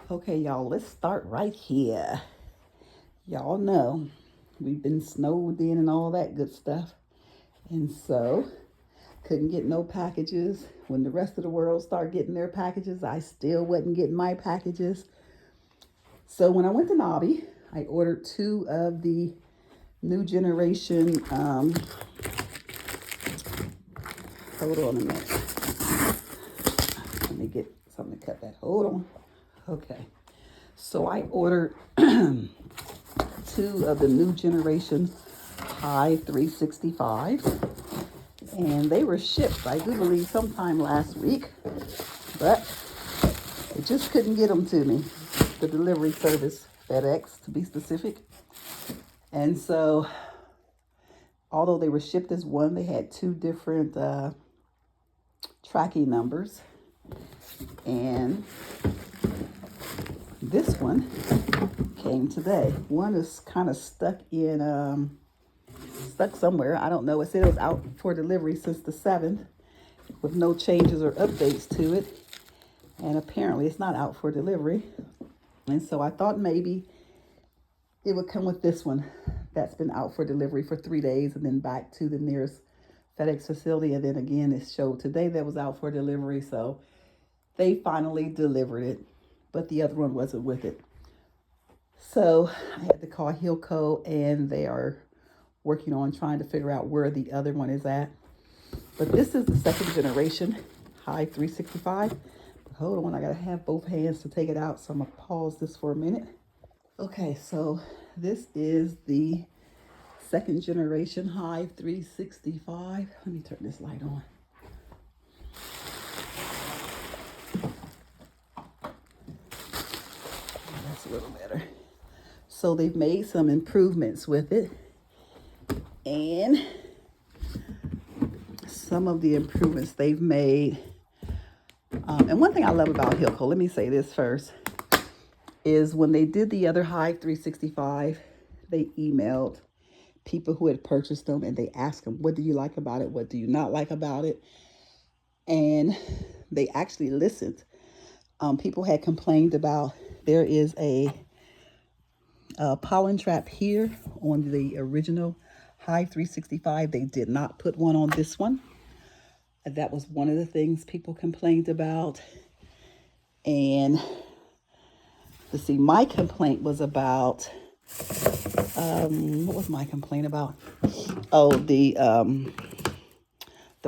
Okay, y'all, let's start right here. Y'all know we've been snowed in and all that good stuff. And so, couldn't get no packages. When the rest of the world started getting their packages, I still wasn't getting my packages. So when I went to Nobby, I ordered 2 of the new generation, hold on a minute. Let me get something to cut that. Hold on. Okay. So I ordered 2 of the new generation Hive365, and they were shipped, I do believe, sometime last week, but they just couldn't get them to me. The delivery service, FedEx to be specific. And so, although they were shipped as one, they had 2 different tracking numbers. And this one came today. One is kind of stuck somewhere. I don't know. It said it was out for delivery since the 7th with no changes or updates to it. And apparently it's not out for delivery. And so I thought maybe it would come with this one that's been out for delivery for 3 days and then back to the nearest FedEx facility. And then again, it showed today that was out for delivery. So they finally delivered it, but the other one wasn't with it. So I had to call Hilco, and they are working on trying to figure out where the other one is at. But this is the 2nd generation Hive365. Hold on, I gotta have both hands to take it out, so I'm gonna pause this for a minute. Okay, so this is the 2nd generation Hive365. Let me turn this light on. That's a little better. So they've made some improvements with it, and some of the improvements they've made. And one thing I love about Hilco, let me say this first, is when they did the other Hive365, they emailed people who had purchased them and they asked them, what do you like about it? What do you not like about it? And they actually listened. People had complained about there is a pollen trap here on the original Hive365. They did not put one on this one. That was one of the things people complained about. And let's see, my complaint was about, what was my complaint about? Oh, the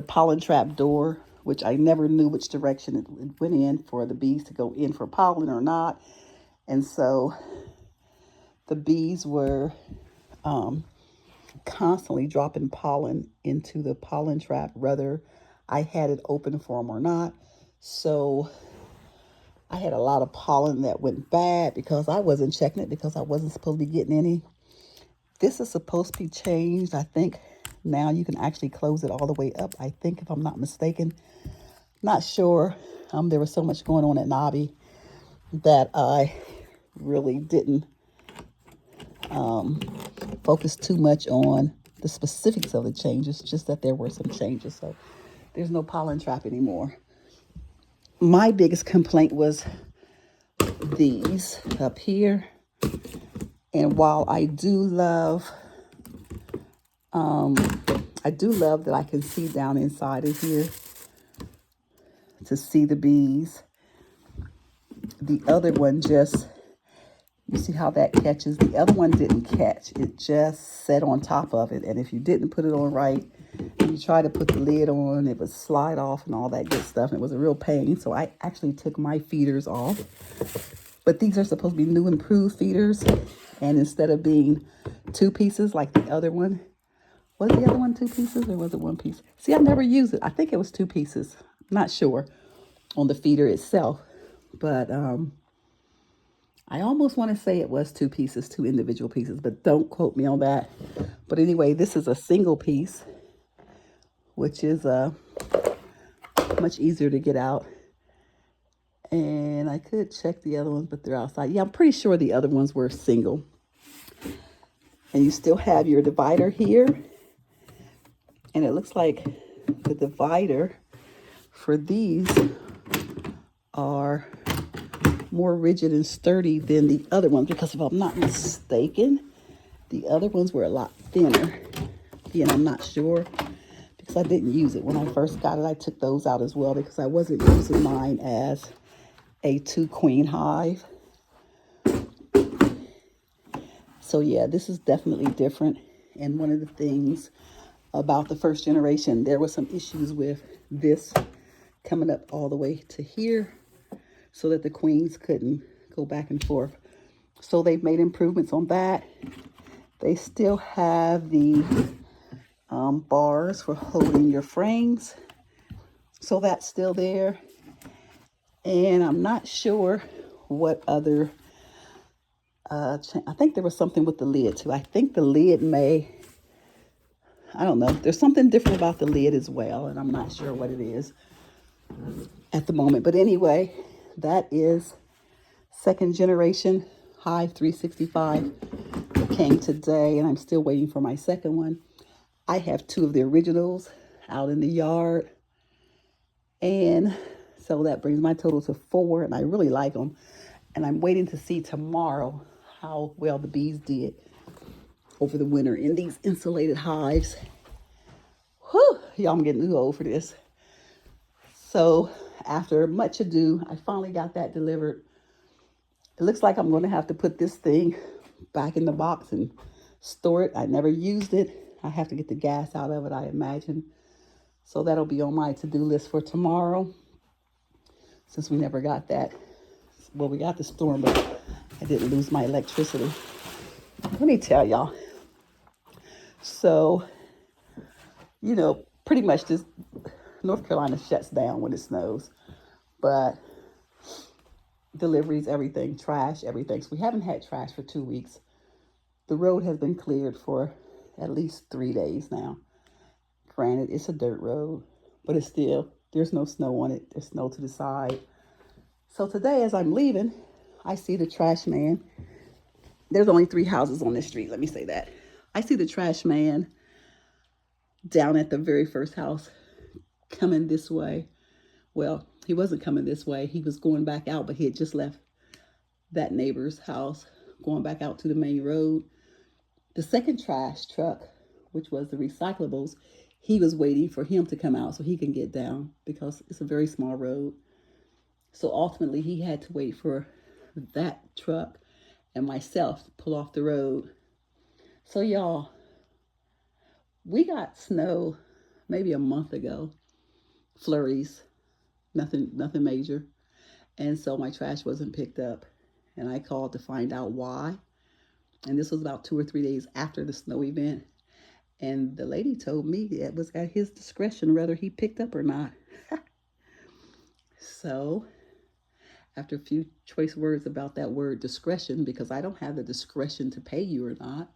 pollen trap door, which I never knew which direction it went in for the bees to go in for pollen or not. And so the bees were constantly dropping pollen into the pollen trap, whether I had it open for them or not. So I had a lot of pollen that went bad because I wasn't checking it, because I wasn't supposed to be getting any. This is supposed to be changed. I think now you can actually close it all the way up, I think, if I'm not mistaken. Not sure. There was so much going on at Nobby that I really didn't focus too much on the specifics of the changes, just that there were some changes. So there's no pollen trap anymore. My biggest complaint was these up here. And while I do love that I can see down inside of here to see the bees, the other one just, you see how that catches? The other one didn't catch. It just sat on top of it. And if you didn't put it on right, and you try to put the lid on, it would slide off and all that good stuff. And it was a real pain. So I actually took my feeders off. But these are supposed to be new improved feeders. And instead of being 2 pieces like the other one, was the other one 2 pieces or was it 1 piece? See, I never used it. I think it was 2 pieces. I'm not sure on the feeder itself. But I almost want to say it was 2 pieces, 2 individual pieces, but don't quote me on that. But anyway, this is a single piece, which is much easier to get out. And I could check the other ones, but they're outside. Yeah, I'm pretty sure the other ones were single. And you still have your divider here. And it looks like the divider for these are more rigid and sturdy than the other ones, because if I'm not mistaken, the other ones were a lot thinner. Again, I'm not sure because I didn't use it when I first got it. I took those out as well because I wasn't using mine as a 2-queen hive. So yeah, this is definitely different. And one of the things about the first generation, there were some issues with this coming up all the way to here so that the queens couldn't go back and forth. So they've made improvements on that. They still have the bars for holding your frames. So that's still there. And I'm not sure what other, I think there was something with the lid too. I think the lid I don't know. There's something different about the lid as well. And I'm not sure what it is at the moment. But anyway, that is second generation Hive365. It came today and I'm still waiting for my second one. I have 2 of the originals out in the yard. And so that brings my total to 4, and I really like them. And I'm waiting to see tomorrow how well the bees did over the winter in these insulated hives. Whew, y'all, I'm getting too old for this. So after much ado, I finally got that delivered. It looks like I'm going to have to put this thing back in the box and store it. I never used it. I have to get the gas out of it, I imagine. So that'll be on my to-do list for tomorrow, since we never got that. Well, we got the storm, but I didn't lose my electricity. Let me tell y'all. So, you know, pretty much this North Carolina shuts down when it snows, but deliveries, everything, trash, everything. So we haven't had trash for 2 weeks. The road has been cleared for at least 3 days now. Granted, it's a dirt road, but it's still, there's no snow on it. There's snow to the side. So today, as I'm leaving, I see the trash man. There's only 3 houses on this street. Let me say that. I see the trash man down at the very first house coming this way. Well, he wasn't coming this way. He was going back out, but he had just left that neighbor's house, going back out to the main road. The second trash truck, which was the recyclables, he was waiting for him to come out so he can get down because it's a very small road. So ultimately, he had to wait for that truck and myself to pull off the road. So y'all, we got snow maybe a month ago, flurries, nothing major. And so my trash wasn't picked up, and I called to find out why. And this was about 2 or 3 days after the snow event. And the lady told me it was at his discretion whether he picked up or not. So after a few choice words about that word discretion, because I don't have the discretion to pay you or not,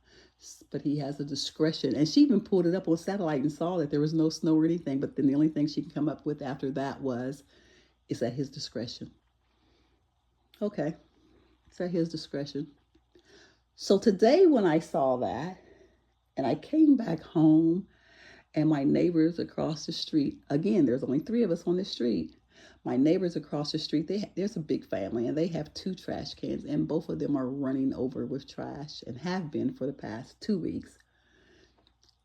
but he has a discretion. And she even pulled it up on satellite and saw that there was no snow or anything. But then the only thing she can come up with after that was, it's at his discretion. Okay, it's at his discretion. So today when I saw that, and I came back home, and my neighbors across the street, again, there's only 3 of us on the street. My neighbors across the street, there's a big family, and they have 2 trash cans, and both of them are running over with trash and have been for the past 2 weeks.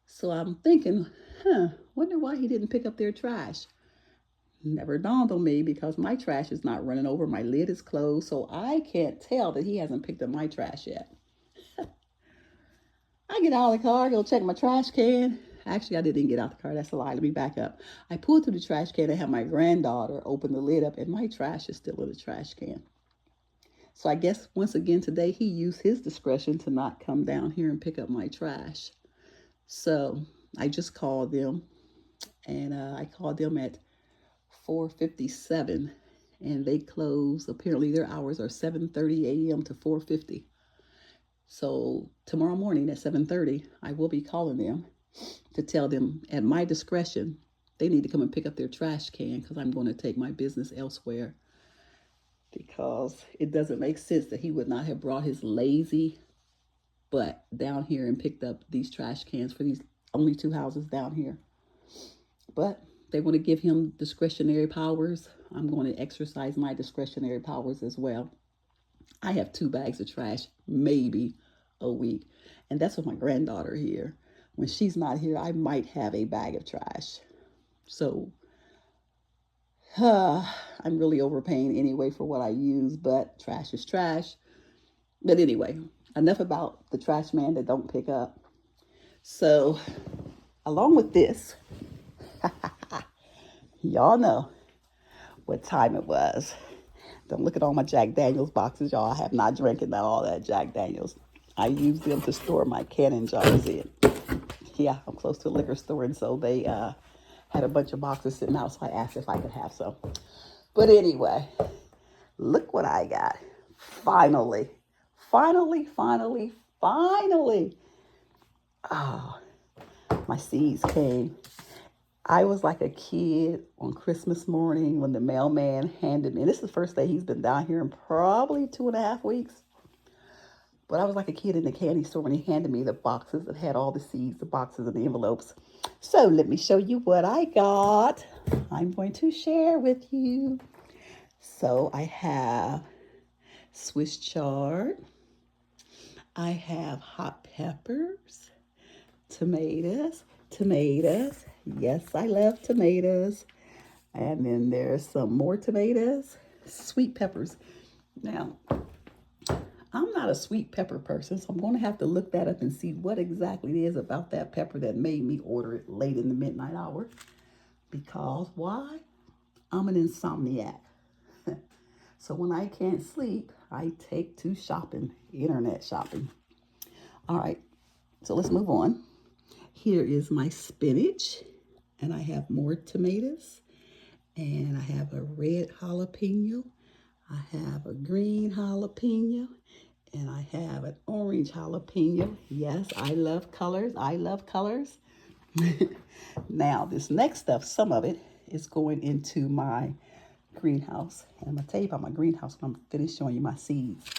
So I'm thinking, wonder why he didn't pick up their trash. Never dawned on me because my trash is not running over. My lid is closed, so I can't tell that he hasn't picked up my trash yet. I get out of the car, go check my trash can. Actually, I didn't get out the car. That's a lie. Let me back up. I pulled through the trash can and had my granddaughter open the lid up, and my trash is still in the trash can. So I guess once again today, he used his discretion to not come down here and pick up my trash. So I just called them, and I called them at 4:57, and they close. Apparently their hours are 7:30 a.m. to 4:50. So tomorrow morning at 7:30, I will be calling them to tell them at my discretion they need to come and pick up their trash can because I'm going to take my business elsewhere. Because it doesn't make sense that he would not have brought his lazy butt down here and picked up these trash cans for these only 2 houses down here. But they want to give him discretionary powers. I'm going to exercise my discretionary powers as well. I have 2 bags of trash, maybe a week. And that's with my granddaughter here. When she's not here, I might have a bag of trash. So I'm really overpaying anyway for what I use, but trash is trash. But anyway, enough about the trash man that don't pick up. So along with this, y'all know what time it was. Don't look at all my Jack Daniels boxes, y'all. I have not drinking all that Jack Daniels. I use them to store my canning jars in. Yeah, I'm close to a liquor store, and so they had a bunch of boxes sitting out, so I asked if I could have some. But anyway, look what I got. Finally. Oh, my seeds came. I was like a kid on Christmas morning when the mailman handed me, and this is the first day he's been down here in probably 2.5 weeks. But I was like a kid in the candy store when he handed me the boxes that had all the seeds, the boxes and the envelopes. So let me show you what I got. I'm going to share with you. So I have Swiss chard. I have hot peppers, tomatoes. Yes, I love tomatoes. And then there's some more tomatoes, sweet peppers. Now, I'm not a sweet pepper person, so I'm going to have to look that up and see what exactly it is about that pepper that made me order it late in the midnight hour. Because why? I'm an insomniac. So when I can't sleep, I take to shopping, internet shopping. All right, so let's move on. Here is my spinach, and I have more tomatoes, and I have a red jalapeno. I have a green jalapeno, and I have an orange jalapeno. Yes, I love colors. Now, this next stuff, some of it is going into my greenhouse. And I'm going to tell you about my greenhouse when I'm finished showing you my seeds.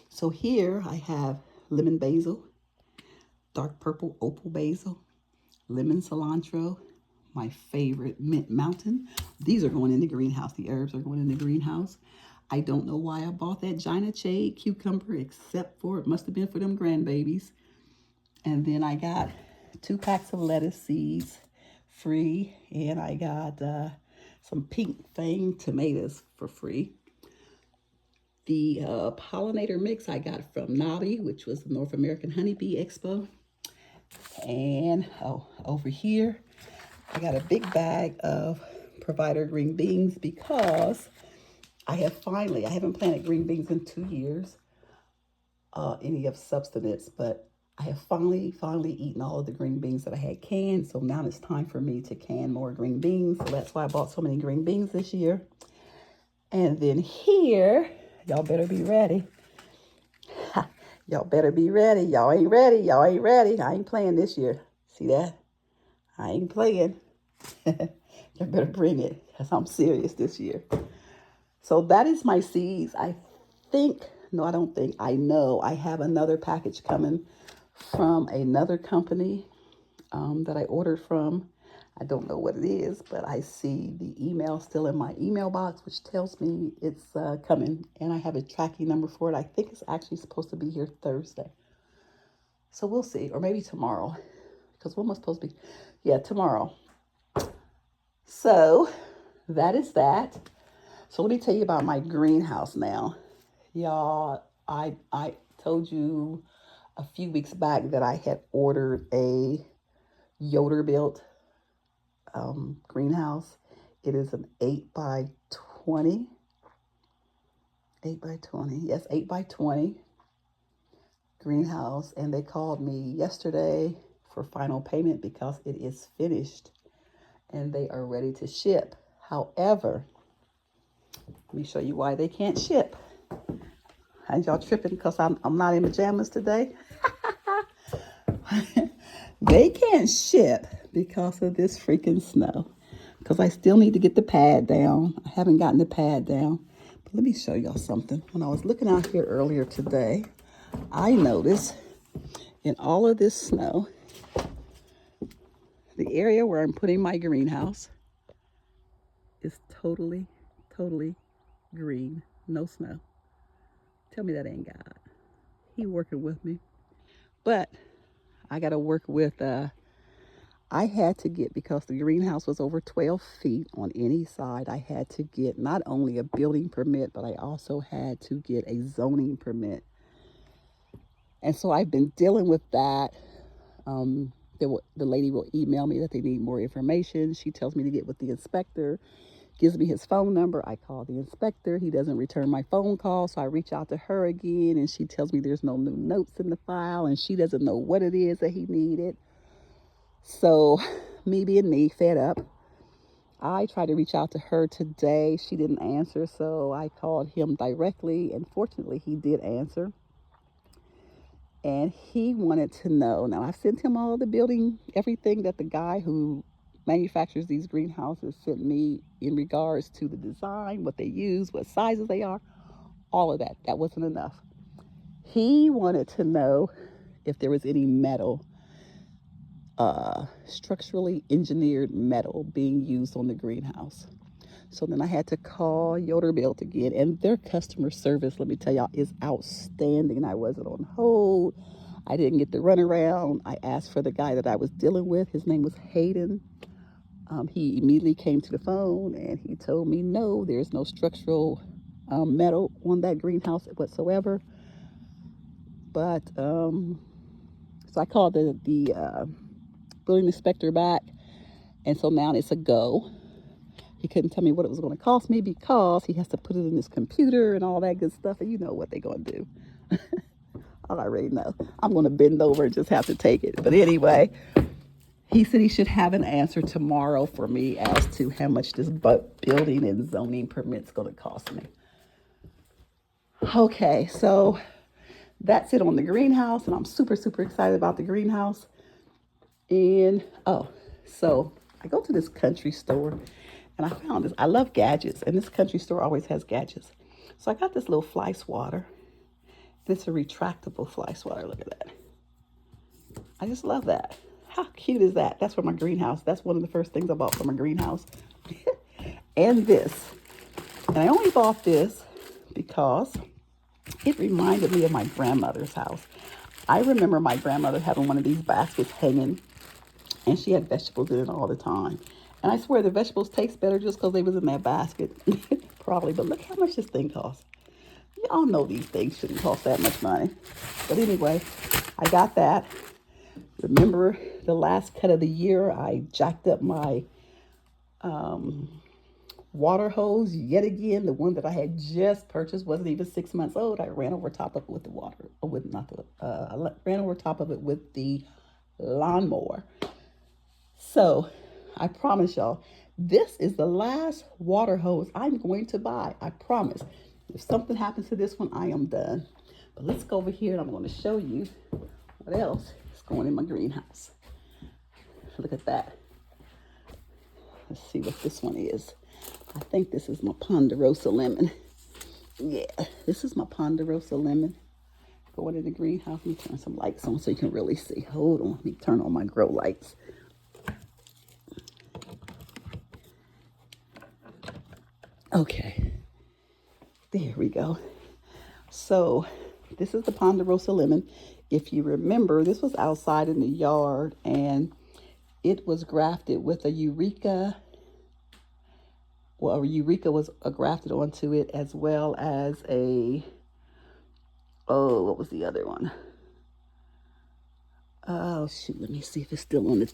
So here I have lemon basil, dark purple opal basil, lemon cilantro, my favorite mint mountain. These are going in the greenhouse. The herbs are going in the greenhouse. I don't know why I bought that Gina Shade cucumber, except for it must have been for them grandbabies. And then I got 2 packs of lettuce seeds free, and I got some pink fang tomatoes for free. The pollinator mix I got from Nobby, which was the North American Honeybee Expo. And over here, I got a big bag of Provider green beans because I haven't planted green beans in 2 years, any of substance, but I have finally eaten all of the green beans that I had canned. So now it's time for me to can more green beans. So that's why I bought so many green beans this year. And then here, y'all better be ready. Y'all better be ready. Y'all ain't ready. I ain't playing this year. See that? I ain't playing. You better bring it, because I'm serious this year. So that is my seeds. I know I have another package coming from another company that I ordered from. I don't know what it is, but I see the email still in my email box, which tells me it's coming. And I have a tracking number for it. I think it's actually supposed to be here Thursday. So we'll see. Or maybe tomorrow. Because when am I supposed to be? Yeah, tomorrow. So that is that. So let me tell you about my greenhouse now. Y'all, I told you a few weeks back that I had ordered a Yoder built greenhouse. It is an 8x20. 8x20. Yes, 8x20 greenhouse. And they called me yesterday for final payment because it is finished and they are ready to ship. However, let me show you why they can't ship. And y'all tripping because I'm not in pajamas today? They can't ship because of this freaking snow. Because I still need to get the pad down. I haven't gotten the pad down. But let me show y'all something. When I was looking out here earlier today, I noticed in all of this snow, the area where I'm putting my greenhouse, totally, totally green. No snow. Tell me that ain't God. He working with me. But I got to work with, I had to get, because the greenhouse was over 12 feet on any side, I had to get not only a building permit, but I also had to get a zoning permit. And so I've been dealing with that. The lady will email me that they need more information. She tells me to get with the inspector, gives me his phone number. I call the inspector. He doesn't return my phone call, so I reach out to her again, and she tells me there's no new notes in the file, and she doesn't know what it is that he needed. So me being me, fed up, I tried to reach out to her today. She didn't answer, so I called him directly, and fortunately he did answer. And he wanted to know, now I sent him all the building, everything that the guy who manufactures these greenhouses sent me in regards to the design, what they use, what sizes they are, all of that. That wasn't enough. He wanted to know if there was any metal, structurally engineered metal being used on the greenhouse. So then I had to call Yoderbuilt again, and their customer service, let me tell y'all, is outstanding. I wasn't on hold. I didn't get the runaround. I asked for the guy that I was dealing with. His name was Hayden. He immediately came to the phone and he told me, no, there's no structural metal on that greenhouse whatsoever. But so I called the building inspector back, and so now it's a go. He couldn't tell me what it was going to cost me because he has to put it in his computer and all that good stuff. And you know what they're going to do. I already know. I'm going to bend over and just have to take it. But anyway, he said he should have an answer tomorrow for me as to how much this building and zoning permit's going to cost me. Okay, so that's it on the greenhouse. And I'm super, super excited about the greenhouse. And, so I go to this country store. And I found this. I love gadgets, and this country store always has gadgets. So I got this little fly swatter. It's a retractable fly swatter. Look at that. I just love that. How cute is that? That's for my greenhouse. That's one of the first things I bought for my greenhouse. And this. And I only bought this because it reminded me of my grandmother's house. I remember my grandmother having one of these baskets hanging, and she had vegetables in it all the time. And I swear the vegetables taste better just because they was in that basket. Probably, but look how much this thing costs. Y'all know these things shouldn't cost that much money. But anyway, I got that. Remember the last cut of the year, I jacked up my water hose yet again. The one that I had just purchased wasn't even 6 months old. I ran over top of it with the water, I ran over top of it with the lawnmower. So I promise y'all, this is the last water hose I'm going to buy. I promise. If something happens to this one, I am done. But let's go over here and I'm going to show you what else is going in my greenhouse. Look at that. Let's see what this one is. I think this is my Ponderosa lemon. Yeah, this is my Ponderosa lemon going in the greenhouse. Let me turn some lights on so you can really see. Hold on. Let me turn on my grow lights. Okay, there we go. So this is the Ponderosa lemon. If you remember, this was outside in the yard and it was grafted with a Eureka. Well, a Eureka was grafted onto it, as well as what was the other one? Oh, shoot, let me see if it's still on this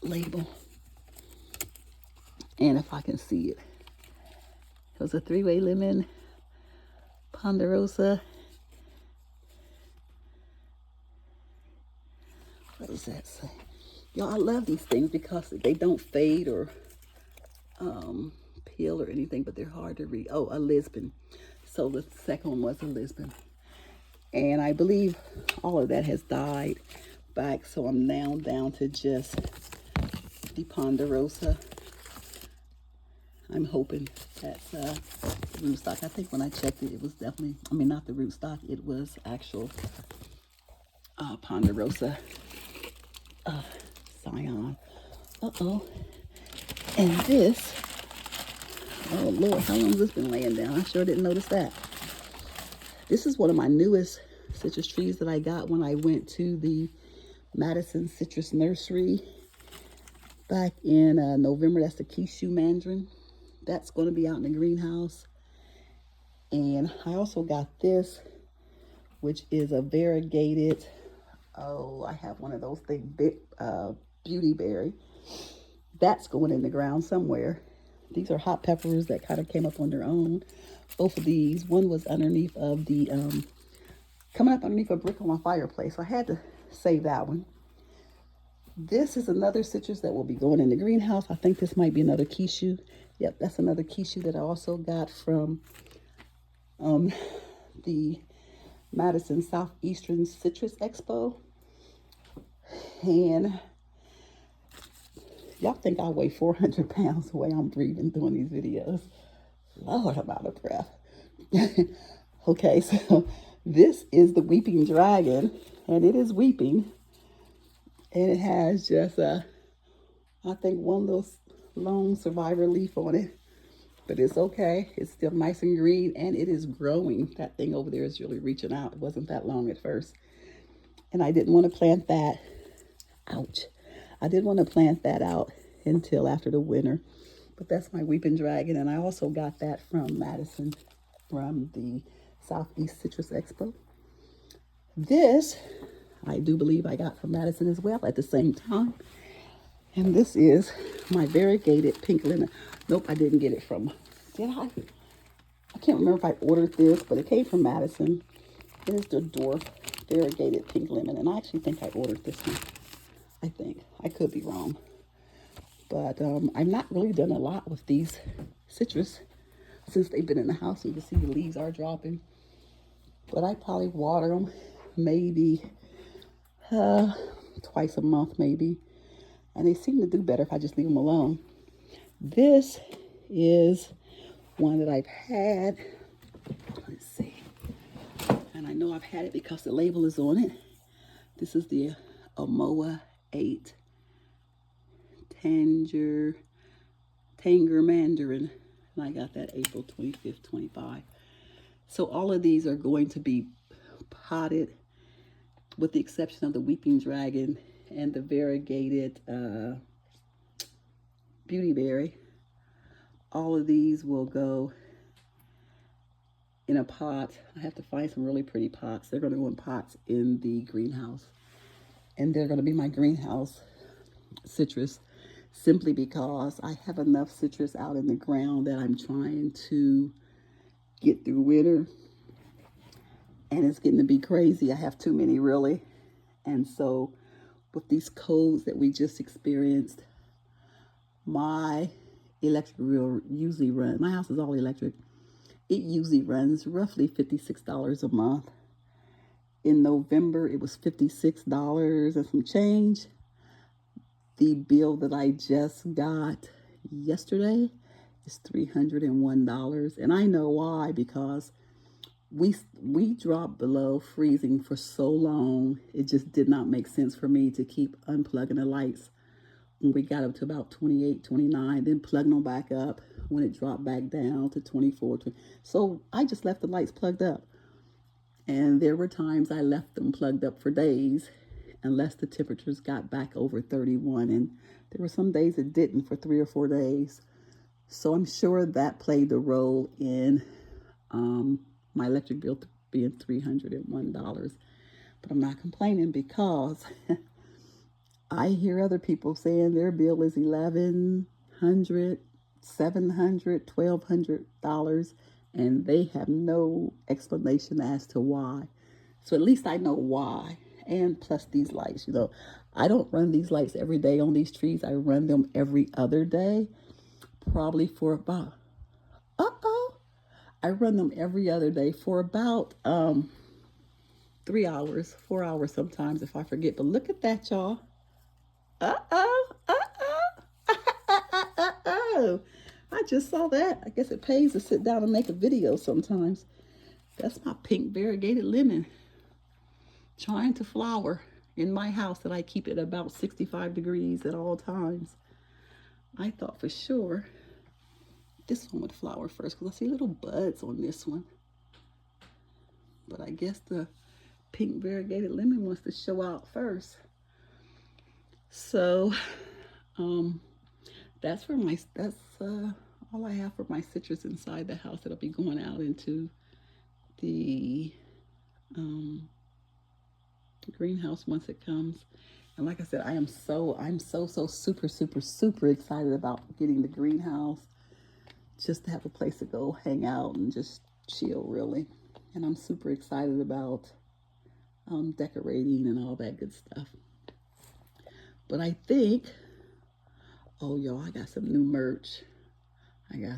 label. And if I can see it. It was a 3-way lemon, Ponderosa. What does that say? Y'all, I love these things because they don't fade or peel or anything, but they're hard to read. Oh, a Lisbon. So the second one was a Lisbon. And I believe all of that has died back, so I'm now down to just the Ponderosa. I'm hoping that's rootstock. I think when I checked it, it was definitely, not the rootstock, it was actual Ponderosa Scion. And this, Oh Lord, how long has this been laying down? I sure didn't notice that. This is one of my newest citrus trees that I got when I went to the Madison Citrus Nursery back in November. That's the Kishu Mandarin. That's going to be out in the greenhouse. And I also got this, which is a variegated, oh, I have one of those things, beauty berry. That's going in the ground somewhere. These are hot peppers that kind of came up on their own. Both of these, one was underneath of the, coming up underneath a brick on my fireplace. So I had to save that one. This is another citrus that will be going in the greenhouse. I think this might be another Kishu. Yep, that's another Kishu that I also got from the Madison Southeastern Citrus Expo. And y'all think I weigh 400 pounds the way I'm breathing doing these videos. Lord, I'm out of breath. Okay, so this is the Weeping Dragon, and it is weeping. And it has just I think one little long survivor leaf on it. But it's okay. It's still nice and green, and it is growing. That thing over there is really reaching out. It wasn't that long at first. And I didn't want to plant that. Ouch. I didn't want to plant that out until after the winter. But that's my Weeping Dragon. And I also got that from Madison, from the Southeast Citrus Expo. This, I do believe I got from Madison as well at the same time. And this is my variegated pink lemon. Nope, I didn't get it from, did I? I can't remember if I ordered this, but it came from Madison. It is the dwarf variegated pink lemon. And I actually think I ordered this one. I think. I could be wrong. But I've not really done a lot with these citrus since they've been in the house. You can see the leaves are dropping. But I probably water them maybe twice a month maybe. And they seem to do better if I just leave them alone. This is one that I've had. Let's see. And I know I've had it because the label is on it. This is the Omoa 8 Tanger Mandarin. And I got that April 25th, 25. So all of these are going to be potted with the exception of the Weeping Dragon and the variegated beauty berry. All of these will go in a pot. I have to find some really pretty pots. They're going to go in pots in the greenhouse. And they're going to be my greenhouse citrus simply because I have enough citrus out in the ground that I'm trying to get through winter. And it's getting to be crazy. I have too many really. And so with these colds that we just experienced, my electric bill usually runs, my house is all electric, it usually runs roughly $56 a month. In November, it was $56 and some change. The bill that I just got yesterday is $301. And I know why, because we dropped below freezing for so long, it just did not make sense for me to keep unplugging the lights when we got up to about 28, 29, then plugging them back up when it dropped back down to 24, 20. So I just left the lights plugged up. And there were times I left them plugged up for days unless the temperatures got back over 31. And there were some days it didn't for 3 or 4 days. So I'm sure that played the role in my electric bill being $301. But I'm not complaining because I hear other people saying their bill is $1,100, $700, $1,200, and they have no explanation as to why. So at least I know why. And plus these lights, I don't run these lights every day on these trees. I run them every other day, probably for about, I run them every other day for about 3 hours, 4 hours sometimes if I forget. But look at that, y'all. I just saw that. I guess it pays to sit down and make a video sometimes. That's my pink variegated lemon trying to flower in my house that I keep it about 65 degrees at all times. I thought for sure this one would flower first because I see little buds on this one. But I guess the pink variegated lemon wants to show out first. So that's all I have for my citrus inside the house. It'll be going out into the greenhouse once it comes. And like I said, I'm so super excited about getting the greenhouse, just to have a place to go hang out and just chill, really. And I'm super excited about decorating and all that good stuff. But I think, oh y'all, I got some new merch. Let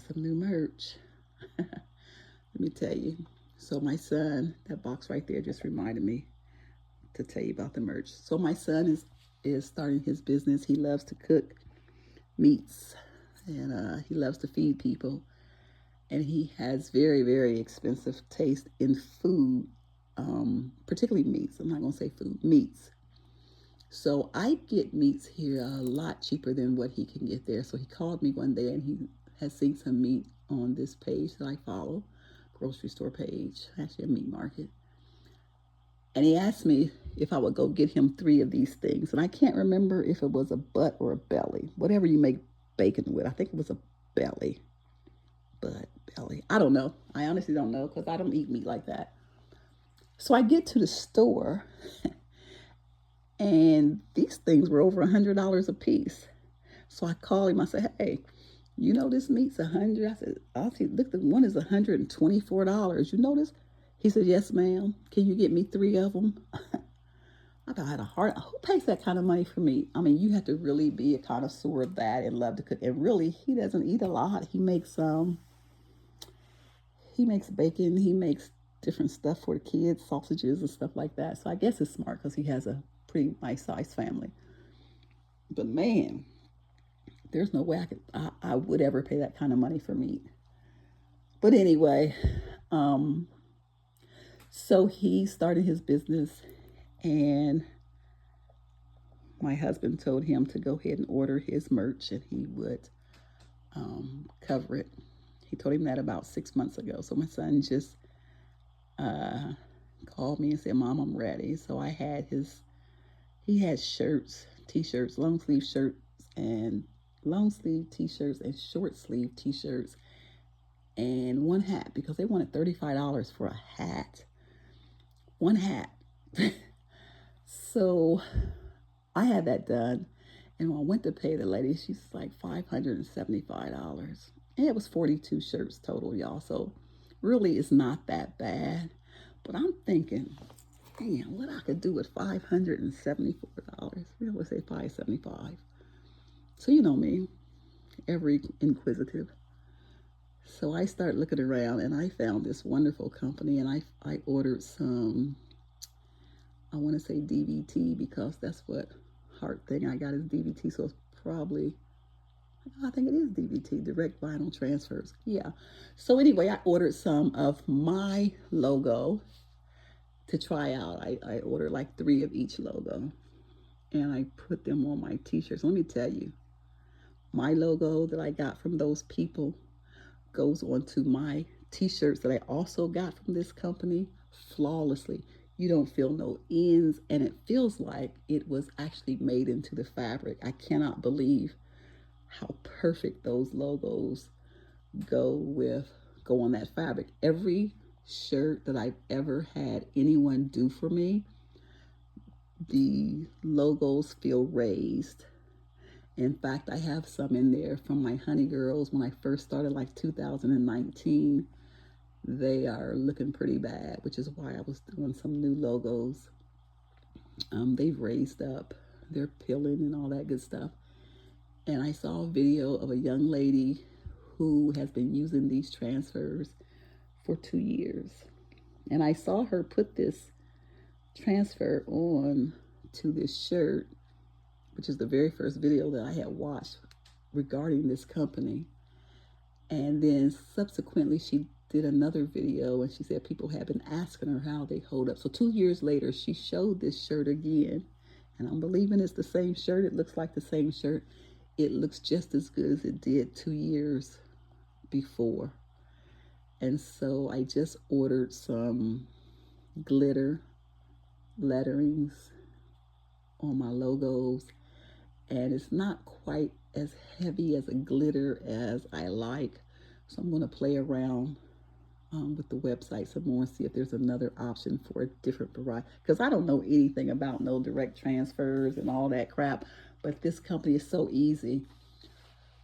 me tell you. So my son, that box right there just reminded me to tell you about the merch. So my son is starting his business. He loves to cook meats, and he loves to feed people. And he has very expensive taste in food, particularly meats. I'm not gonna say food, meats. So I get meats here a lot cheaper than what he can get there. So he called me one day and he has seen some meat on this page that I follow, grocery store page, actually a meat market. And he asked me if I would go get him 3 of these things. And I can't remember if it was a butt or a belly, whatever you make bacon with. I think it was a belly, belly. I don't know. I honestly don't know because I don't eat meat like that. So I get to the store and these things were over $100 a piece. So I call him. I said, hey, you know this meat's $100. I said, I'll see. Look, the one is $124. You know this? He said, yes, ma'am. Can you get me 3 of them? I thought I had a heart. Who pays that kind of money for meat? I mean, you have to really be a connoisseur of that and love to cook. And really, he doesn't eat a lot. He makes bacon. He makes different stuff for the kids, sausages and stuff like that. So I guess it's smart because he has a pretty nice sized family. But man, there's no way I would ever pay that kind of money for meat. But anyway, so he started his business, and my husband told him to go ahead and order his merch and he would cover it. He told him that about 6 months ago. So my son just called me and said, Mom, I'm ready. So he had shirts, t-shirts, long sleeve t-shirts and short sleeve t-shirts and one hat because they wanted $35 for a hat. One hat. So I had that done. And when I went to pay the lady, she's like $575. And it was 42 shirts total, y'all. So really it's not that bad. But I'm thinking, damn, what I could do with $574. We always say $575. So you know me, every inquisitive. So I started looking around and I found this wonderful company, and I ordered some, I want to say DVT because that's what heart thing I got is DVT. So it's probably, I think it is DVT, direct vinyl transfers. Yeah. So anyway, I ordered some of my logo to try out. I ordered like 3 of each logo and I put them on my t-shirts. Let me tell you, my logo that I got from those people goes onto my t-shirts that I also got from this company flawlessly. You don't feel no ends, and it feels like it was actually made into the fabric. I cannot believe how perfect those logos go on that fabric. Every shirt that I've ever had anyone do for me, the logos feel raised. In fact, I have some in there from my Honey Girls when I first started, like 2019. They are looking pretty bad, which is why I was doing some new logos. They've raised up. They're peeling and all that good stuff. And I saw a video of a young lady who has been using these transfers for 2 years. And I saw her put this transfer on to this shirt, which is the very first video that I had watched regarding this company. And then subsequently she did another video and she said people have been asking her how they hold up. So 2 years later, she showed this shirt again. And I'm believing it's the same shirt. It looks like the same shirt. It looks just as good as it did 2 years before. And so I just ordered some glitter letterings on my logos, and it's not quite as heavy as a glitter as I like. So I'm going to play around with the website some more and see if there's another option for a different variety, because I don't know anything about no direct transfers and all that crap, but this company is so easy.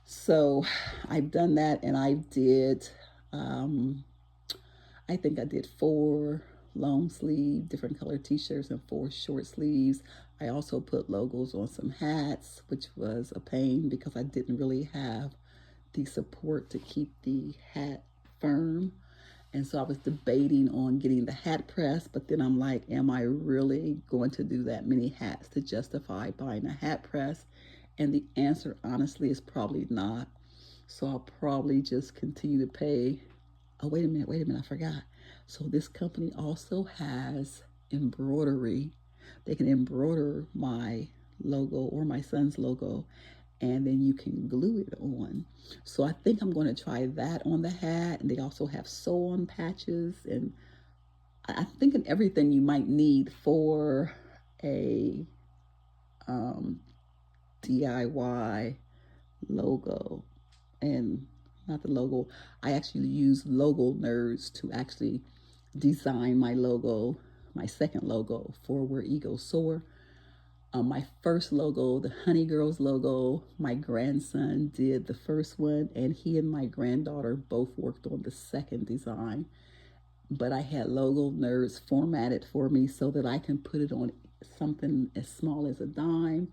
So I've done that, and I did I think I did 4 long sleeve different color t-shirts and 4 short sleeves. I also put logos on some hats, which was a pain because I didn't really have the support to keep the hat firm. And so I was debating on getting the hat press, but then I'm like, am I really going to do that many hats to justify buying a hat press? And the answer, honestly, is probably not. So I'll probably just continue to pay. Oh, wait a minute, I forgot. So this company also has embroidery. They can embroider my logo or my son's logo, and then you can glue it on. So I think I'm going to try that on the hat. And they also have sew-on patches, and I'm thinking everything you might need for a DIY logo. And not the logo, I actually use Logo Nerds to actually design my logo, my second logo for Where Eagles Soar. My first logo, the Honey Girls logo, my grandson did the first one, and he and my granddaughter both worked on the second design. But I had Logo Nerds formatted for me so that I can put it on something as small as a dime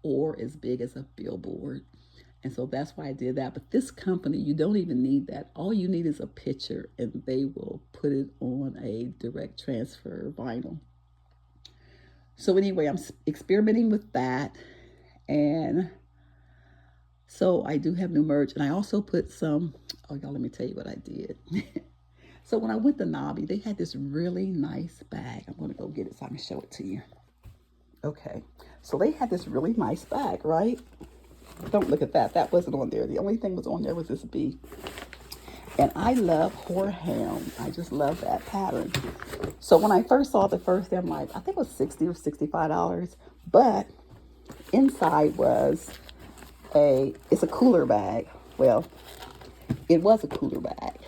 or as big as a billboard. And so that's why I did that. But this company, you don't even need that. All you need is a picture, and they will put it on a direct transfer vinyl. So anyway, I'm experimenting with that. And so I do have new merch. And I also put some, oh, y'all, let me tell you what I did. So when I went to Nobby, they had this really nice bag. I'm going to go get it so I can show it to you. Okay. So they had this really nice bag, right? Don't look at that. That wasn't on there. The only thing was on there was this bee. And I love horehound. I just love that pattern. So when I first saw the first day, I'm like, I think it was $60 or $65. But inside was it's a cooler bag. Well, it was a cooler bag.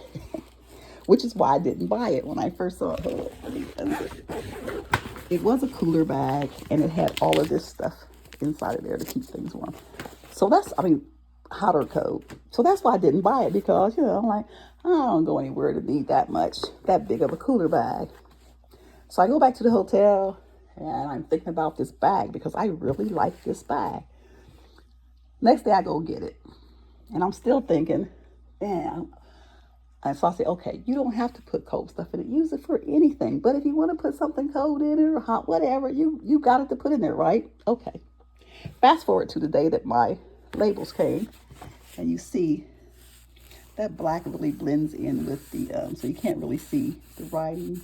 Which is why I didn't buy it when I first saw it. It was a cooler bag, and it had all of this stuff inside of there to keep things warm. So that's, hotter coat. So that's why I didn't buy it, because, I'm like, I don't go anywhere to need that big of a cooler bag. So I go back to the hotel, and I'm thinking about this bag because I really like this bag. Next day I go get it, and I'm still thinking, damn. And so I say, okay, you don't have to put cold stuff in it. Use it for anything. But if you want to put something cold in it or hot, whatever, you got it to put in there, right? Okay. Fast forward to the day that my labels came, and you see that black really blends in with the, so you can't really see the writing.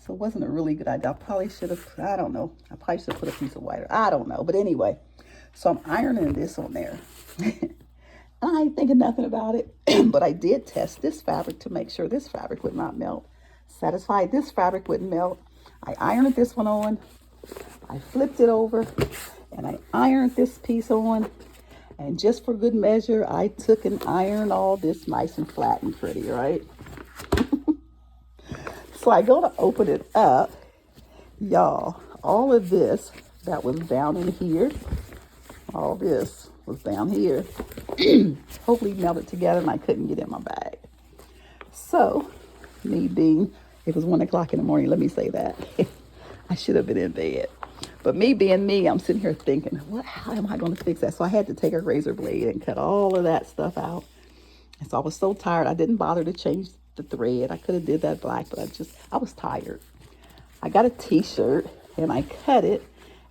So it wasn't a really good idea. I probably should have, I don't know. I probably should have put a piece of white. I don't know. But anyway, so I'm ironing this on there. I ain't thinking nothing about it, but I did test this fabric to make sure this fabric would not melt. Satisfied this fabric wouldn't melt. I ironed this one on. I flipped it over, and I ironed this piece on. And just for good measure, I took and ironed all this nice and flat and pretty, right? So I go to open it up. Y'all, all of this that was down in here, all this was down here. Hopefully melted together, and I couldn't get in my bag. So, me being, it was 1 o'clock in the morning, let me say that. I should have been in bed. But me being me, I'm sitting here thinking, how am I going to fix that? So I had to take a razor blade and cut all of that stuff out. And so I was so tired, I didn't bother to change the thread. I could have did that black, but I was tired. I got a t-shirt, and I cut it.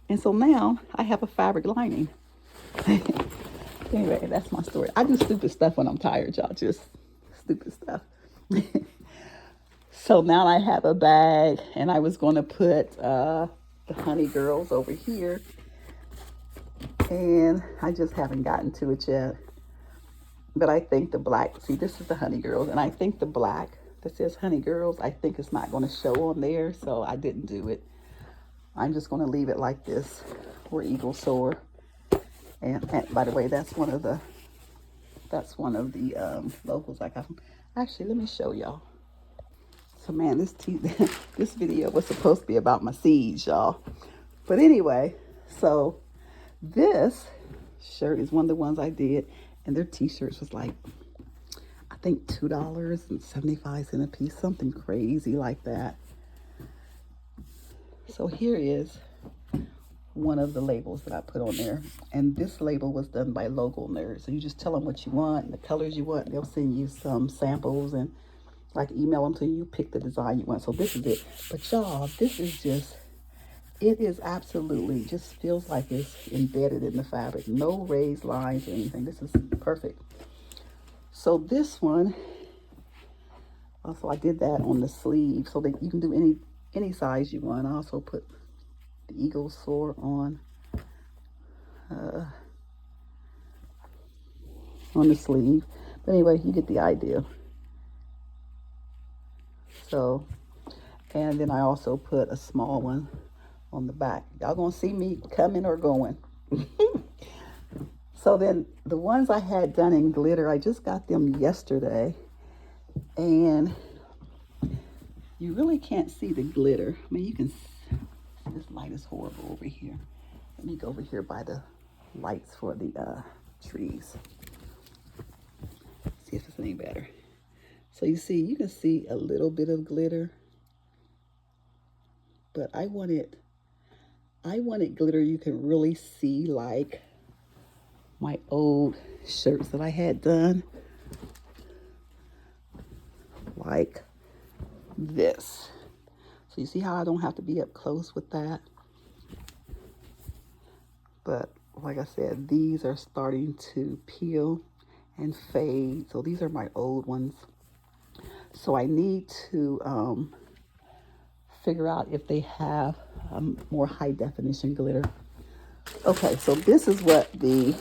And so now I have a fabric lining. Anyway, that's my story. I do stupid stuff when I'm tired, y'all. Just stupid stuff. So now I have a bag, and I was going to put the Honey Girls over here. And I just haven't gotten to it yet. But I think the black, see, this is the Honey Girls, and I think the black that says Honey Girls, I think it's not going to show on there, so I didn't do it. I'm just going to leave it like this, or Eagle Soar. And by the way, that's one of the logos I got from. Actually, let me show y'all. So man, this video was supposed to be about my seeds, y'all. But anyway, so this shirt is one of the ones I did, and their t-shirts was like, I think $2.75 a piece, something crazy like that. So here is one of the labels that I put on there, and this label was done by Logo Nerd. So you just tell them what you want and the colors you want. They'll send you some samples and like email them to you. Pick the design you want. So this is it. But y'all, this is just, it is absolutely just feels like it's embedded in the fabric. No raised lines or anything. This is perfect. So this one, also I did that on the sleeve so that you can do any size you want. I also put the Eagle Soar on the sleeve. But anyway, you get the idea. So, and then I also put a small one on the back. Y'all gonna see me coming or going. So then the ones I had done in glitter, I just got them yesterday, and you really can't see the glitter. I mean, you can, this light is horrible over here. Let me go over here by the lights for the trees. See if it's any better. So you see, you can see a little bit of glitter, but I wanted glitter you can really see, like my old shirts that I had done, like this. So you see how I don't have to be up close with that? But like I said, these are starting to peel and fade. So these are my old ones. So I need to figure out if they have more high definition glitter. Okay, so this is what the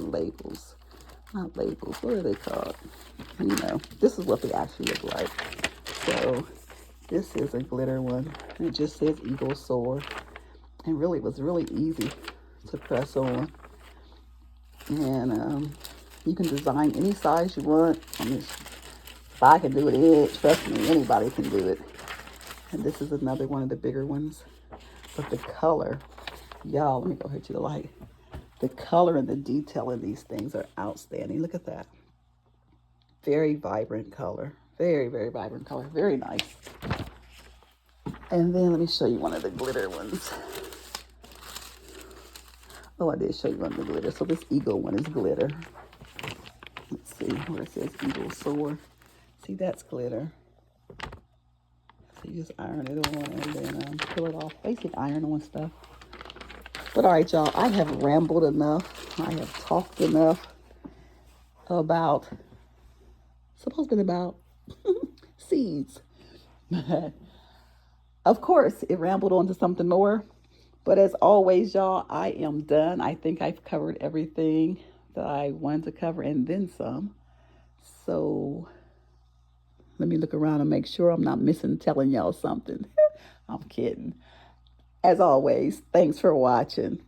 labels, not labels, what are they called? You know, this is what they actually look like. So this is a glitter one. It just says Eagle Soar. And really, it was really easy to press on. And you can design any size you want. I mean, if I can do it, trust me, anybody can do it. And this is another one of the bigger ones. But the color, y'all, let me go here to the light. The color and the detail in these things are outstanding. Look at that. Very vibrant color. Very, very vibrant color. Very nice. And then let me show you one of the glitter ones. Oh, I did show you one of the glitter. So this Eagle one is glitter. Let's see where it says Eagle Soar. See, that's glitter. So you just iron it on and then peel it off. Basic iron on stuff. But all right, y'all, I have rambled enough. I have talked enough about, supposed to be about seeds. Of course, it rambled on to something more. But as always, y'all, I am done. I think I've covered everything that I wanted to cover and then some. So let me look around and make sure I'm not missing telling y'all something. I'm kidding. As always, thanks for watching.